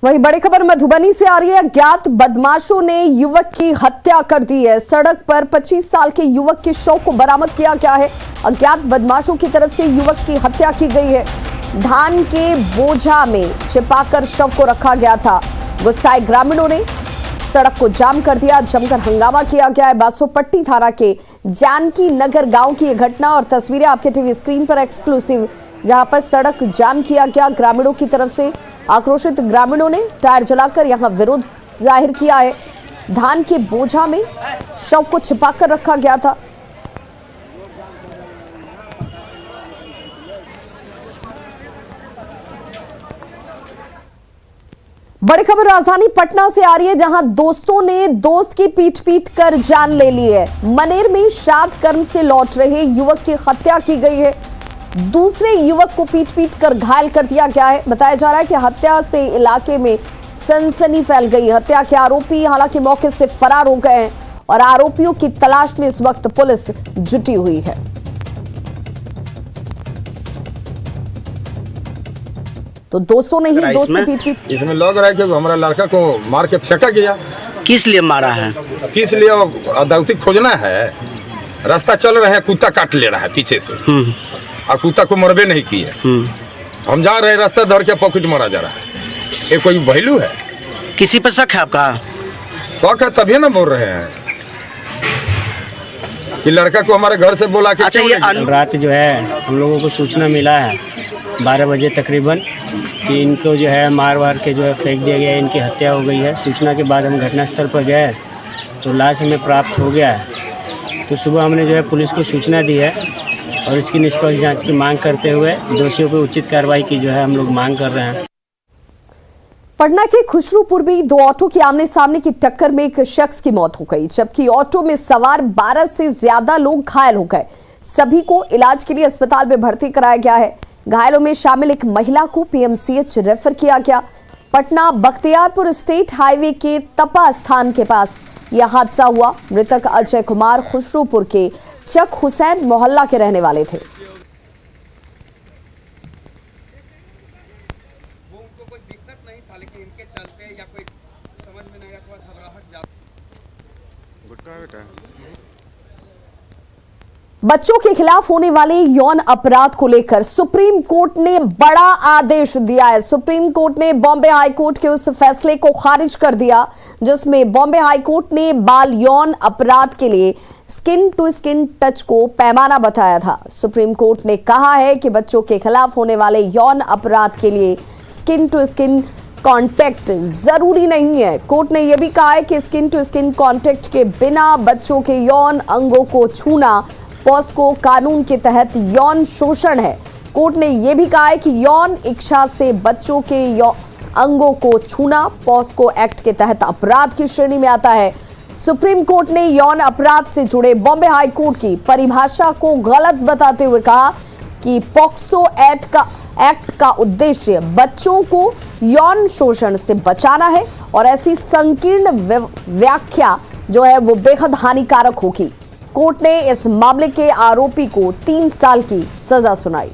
वहीं बड़ी खबर मधुबनी से आ रही है। अज्ञात बदमाशों ने युवक की हत्या कर दी है। सड़क पर 25 साल के युवक के शव को बरामद किया गया है। अज्ञात बदमाशों की तरफ से युवक की हत्या की गई है। धान के बोझा में छिपाकर शव को रखा गया था। गुस्साए ग्रामीणों ने सड़क को जाम कर दिया। जमकर हंगामा किया गया है। बासोपट्टी थाना के जानकी नगर गांव की यह घटना और तस्वीरें आपके टीवी स्क्रीन पर एक्सक्लूसिव, जहां पर सड़क जाम किया गया। ग्रामीणों की तरफ से आक्रोशित ग्रामीणों ने टायर जलाकर यहां विरोध जाहिर किया है। धान के बोझा में शव को छिपाकर रखा गया था। बड़ी खबर राजधानी पटना से आ रही है, जहां दोस्तों ने दोस्त की पीट पीट कर जान ले ली है। मनेर में श्राद्ध कर्म से लौट रहे युवक की हत्या की गई है। दूसरे युवक को पीट पीट कर घायल कर दिया गया है। बताया जा रहा है कि हत्या से इलाके में सनसनी फैल गई। हत्या के आरोपी हालांकि मौके से फरार हो गए हैं और आरोपियों की तलाश में इस वक्त पुलिस जुटी हुई है। तो दोस्तों ने ही दोस्त की पीट पीट। इसमें लग रहा है कि हमारा लड़का को मार के फेंका गया। किस लिए मारा है? किस लिए? अदालती खोजना है। रास्ता चल रहे हैं, कुत्ता काट ले रहा है पीछे से और कुत्ता को मरबे नहीं किए। हम जा रहे हैं, रास्ता धर के पॉकेट मारा जा रहा है। ये कोई वैल्यू है? किसी पर शक है आपका? शक है तभी ना बोल रहे हैं कि लड़का को हमारे घर से बोला कि अच्छा, ये रात जो है हम लोगों को सूचना मिला है 12 बजे तकरीबन कि इनको जो है मार वार के जो है फेंक दिया गया है, इनकी हत्या हो गई है। सूचना के बाद हम घटनास्थल पर गए तो लाश हमें प्राप्त हो गया है। तो सुबह हमने जो है पुलिस को सूचना दी है और इसकी निष्पक्ष जांच की मांग करते हुए दोषियों को उचित कार्रवाई की जो है हम लोग मांग कर रहे हैं। पटना के खुशरूपुर में दो ऑटो की आमने सामने की टक्कर में एक शख्स की मौत हो गई, जबकि ऑटो में सवार 12 से ज्यादा लोग घायल हो गए। सभी को इलाज के लिए अस्पताल में भर्ती कराया गया है। घायलों में शामिल एक महिला को पीएमसीएच रेफर किया गया। पटना बख्तियारपुर स्टेट हाईवे के तपा स्थान के पास यह हादसा हुआ। मृतक अजय कुमार खुशरूपुर के चक हुसैन मोहल्ला के रहने वाले थे। वो उनको कोई दिक्कत नहीं था, लेकिन इनके चलते या कोई समझ में नहीं आया, थोड़ा घबराहट ज्यादा। बच्चों के खिलाफ होने वाले यौन अपराध को लेकर सुप्रीम कोर्ट ने बड़ा आदेश दिया है। सुप्रीम कोर्ट ने बॉम्बे हाई कोर्ट के उस फैसले को खारिज कर दिया जिसमें बॉम्बे हाई कोर्ट ने बाल यौन अपराध के लिए स्किन टू स्किन टच को पैमाना बताया था। सुप्रीम कोर्ट ने कहा है कि बच्चों के खिलाफ होने वाले यौन अपराध के लिए स्किन टू स्किन कांटेक्ट जरूरी नहीं है। कोर्ट ने यह भी कहा है कि स्किन टू स्किन कांटेक्ट के बिना बच्चों के यौन अंगों को छूना पॉस्को कानून के तहत यौन शोषण है। कोर्ट ने यह भी कहा है कि यौन इच्छा से बच्चों के अंगों को छूना पॉस्को एक्ट के तहत अपराध की श्रेणी में आता है। सुप्रीम कोर्ट ने यौन अपराध से जुड़े बॉम्बे हाई कोर्ट की परिभाषा को गलत बताते हुए कहा कि पॉक्सो एक्ट का उद्देश्य बच्चों को यौन शोषण से बचाना है और ऐसी संकीर्ण व्याख्या जो है वो बेहद हानिकारक होगी। कोर्ट ने इस मामले के आरोपी को 3 साल की सजा सुनाई।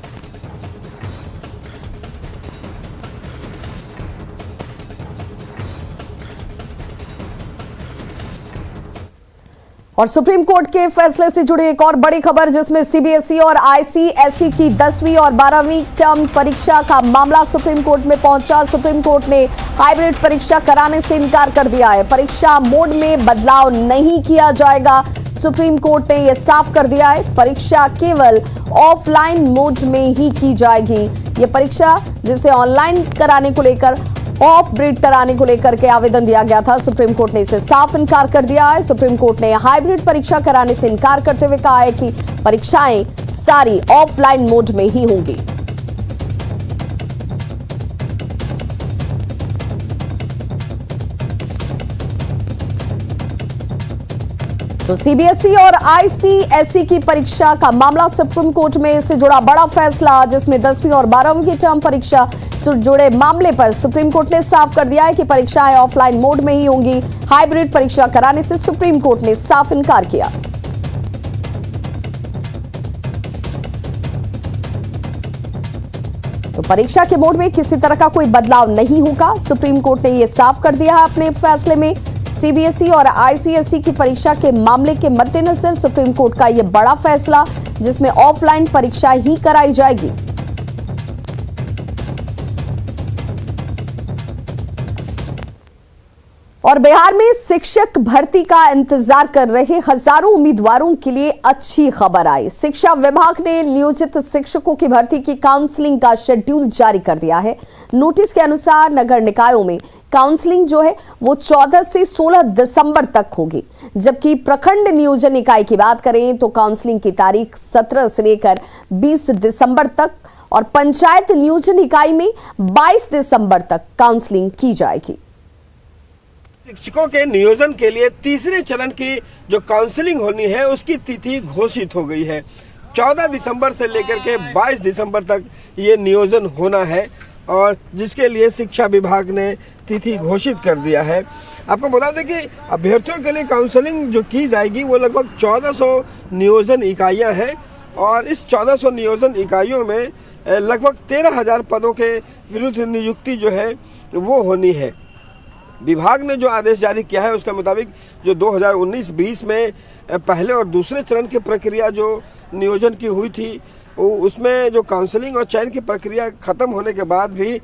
और सुप्रीम कोर्ट के फैसले से जुड़ी एक और बड़ी खबर, जिसमें सीबीएसई और आईसीएसई की 10वीं और 12वीं टर्म परीक्षा का मामला सुप्रीम कोर्ट में पहुंचा। सुप्रीम कोर्ट ने हाइब्रिड परीक्षा कराने से इनकार कर दिया है। परीक्षा मोड में बदलाव नहीं किया जाएगा। सुप्रीम कोर्ट ने यह साफ कर दिया है, परीक्षा केवल ऑफलाइन मोड में ही की जाएगी। यह परीक्षा जिसे ऑनलाइन कराने को लेकर ऑफ ब्रिड कराने को लेकर के आवेदन दिया गया था, सुप्रीम कोर्ट ने इसे साफ इनकार कर दिया है। सुप्रीम कोर्ट ने हाइब्रिड परीक्षा कराने से इनकार करते हुए कहा है कि परीक्षाएं सारी ऑफलाइन मोड में ही होंगी। तो सीबीएसई और आईसीएसई की परीक्षा का मामला सुप्रीम कोर्ट में इससे जुड़ा बड़ा फैसला, जिसमें 10वीं और 12वीं की टर्म परीक्षा से जुड़े मामले पर सुप्रीम कोर्ट ने साफ कर दिया है कि परीक्षाएं ऑफलाइन मोड में ही होंगी। हाइब्रिड परीक्षा कराने से सुप्रीम कोर्ट ने साफ इनकार किया। तो तो परीक्षा के मोड में किसी तरह का कोई बदलाव नहीं होगा। सुप्रीम कोर्ट ने यह साफ कर दिया है अपने फैसले में। सीबीएसई और आईसीएसई की परीक्षा के मामले के मद्देनजर सुप्रीम कोर्ट का यह बड़ा फैसला, जिसमें ऑफलाइन परीक्षा ही कराई जाएगी। और बिहार में शिक्षक भर्ती का इंतजार कर रहे हजारों उम्मीदवारों के लिए अच्छी खबर आई। शिक्षा विभाग ने नियोजित शिक्षकों की भर्ती की काउंसलिंग का शेड्यूल जारी कर दिया है। नोटिस के अनुसार नगर निकायों में काउंसलिंग जो है वो 14 से 16 दिसंबर तक होगी, जबकि प्रखंड नियोजन इकाई की बात करें तो काउंसलिंग की तारीख 17 से लेकर 20 दिसंबर तक और पंचायत नियोजन इकाई में 22 दिसंबर तक काउंसलिंग की जाएगी। शिक्षकों के नियोजन के लिए तीसरे चरण की जो काउंसलिंग होनी है उसकी तिथि घोषित हो गई है। 14 दिसंबर से लेकर के 22 दिसंबर तक ये नियोजन होना है और जिसके लिए शिक्षा विभाग ने तिथि घोषित कर दिया है। आपको बता दें कि अभ्यर्थियों के लिए काउंसलिंग जो की जाएगी वो लगभग 1400 नियोजन इकाइयां हैं और इस 1400 नियोजन इकाइयों में लगभग 13,000 पदों के विरुद्ध नियुक्ति जो है वो होनी है। विभाग ने जो आदेश जारी किया है उसके मुताबिक जो 2019-20 में पहले और दूसरे चरण की प्रक्रिया जो नियोजन की हुई थी उसमें जो काउंसलिंग और चयन की प्रक्रिया खत्म होने के बाद भी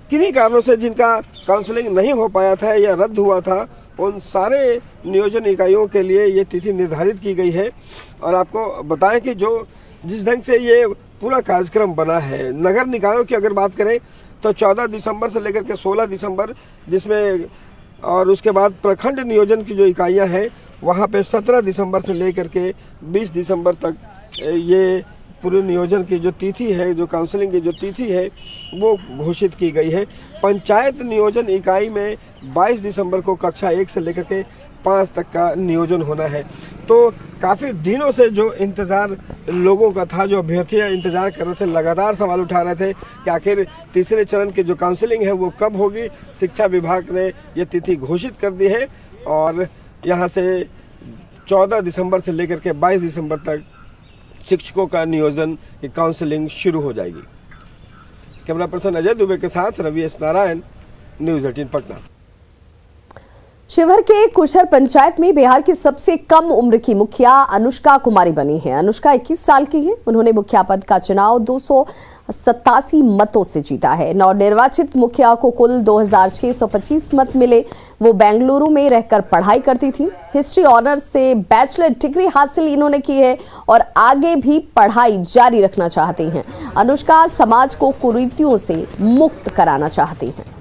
किन्हीं कारणों से जिनका काउंसलिंग नहीं हो पाया था या रद्द हुआ था उन सारे नियोजन इकाइयों के लिए ये तिथि निर्धारित की गई है। और आपको बताएं कि जो जिस ढंग से ये पूरा कार्यक्रम बना है, नगर निकायों की अगर बात करें तो 14 दिसंबर से लेकर के 16 दिसंबर, जिसमें और उसके बाद प्रखंड नियोजन की जो इकाइयां हैं वहां पे 17 दिसंबर से लेकर के 20 दिसंबर तक ये पूरे नियोजन की जो तिथि है, जो काउंसलिंग की जो तिथि है वो घोषित की गई है। पंचायत नियोजन इकाई में 22 दिसंबर को कक्षा 1 से लेकर के 5 तक का नियोजन होना है। तो काफ़ी दिनों से जो इंतज़ार लोगों का था, जो अभ्यर्थियाँ इंतज़ार कर रहे थे, लगातार सवाल उठा रहे थे कि आखिर तीसरे चरण की जो काउंसलिंग है वो कब होगी। शिक्षा विभाग ने ये तिथि घोषित कर दी है और यहाँ से 14 दिसंबर से लेकर के 22 दिसंबर तक शिक्षकों का नियोजन की काउंसलिंग शुरू हो जाएगी। कैमरा पर्सन अजय दुबे के साथ रवि एस नारायण, न्यूज़ 18 पटना। शिवहर के कुशहर पंचायत में बिहार की सबसे कम उम्र की मुखिया अनुष्का कुमारी बनी है। अनुष्का 21 साल की है। उन्होंने मुखिया पद का चुनाव 287 मतों से जीता है। नवनिर्वाचित मुखिया को कुल 2625 मत मिले। वो बेंगलुरु में रहकर पढ़ाई करती थी। हिस्ट्री ऑनर्स से बैचलर डिग्री हासिल इन्होंने की है और आगे भी पढ़ाई जारी रखना चाहती हैं। अनुष्का समाज को कुरीतियों से मुक्त कराना चाहती हैं।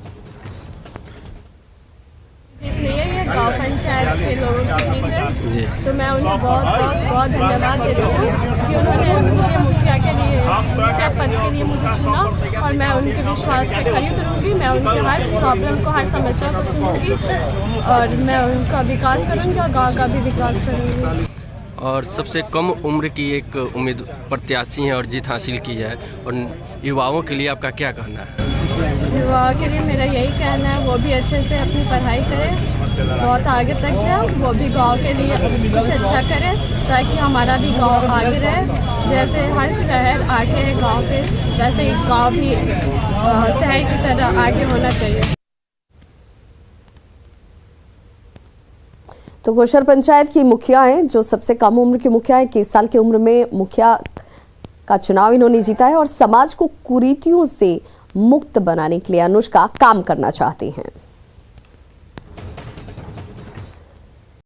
गाँव पंचायत के लोगों की जीत है, तो मैं उन्हें बहुत धन्यवाद देती हूँ कि उन्होंने मुझे मुखिया के लिए पद के लिए मुझे चुना और मैं उनके विश्वास पे खरी उतरूँगी। मैं उनके हर प्रॉब्लम को, हर समस्या को सुनूँगी और मैं उनका विकास करूँगी और गाँव का भी विकास करूँगी। और सबसे कम उम्र की एक उम्मीद प्रत्याशी है और जीत हासिल की है। और युवाओं के लिए आपका क्या कहना है? युवाओं के लिए मेरा यही कहना है वो भी अच्छे से अपनी पढ़ाई करें, बहुत आगे तक जाए, वो भी गांव के लिए कुछ अच्छा करें ताकि हमारा भी गांव आगे रहे। जैसे हर शहर आगे है गांव से, वैसे ही गांव भी शहर की तरह आगे होना चाहिए। तो कुशहर पंचायत की मुखिया हैं, जो सबसे कम उम्र की मुखिया है। 21 साल की उम्र में मुखिया का चुनाव इन्होंने जीता है और समाज को कुरीतियों से मुक्त बनाने के लिए अनुष्का काम करना चाहती हैं।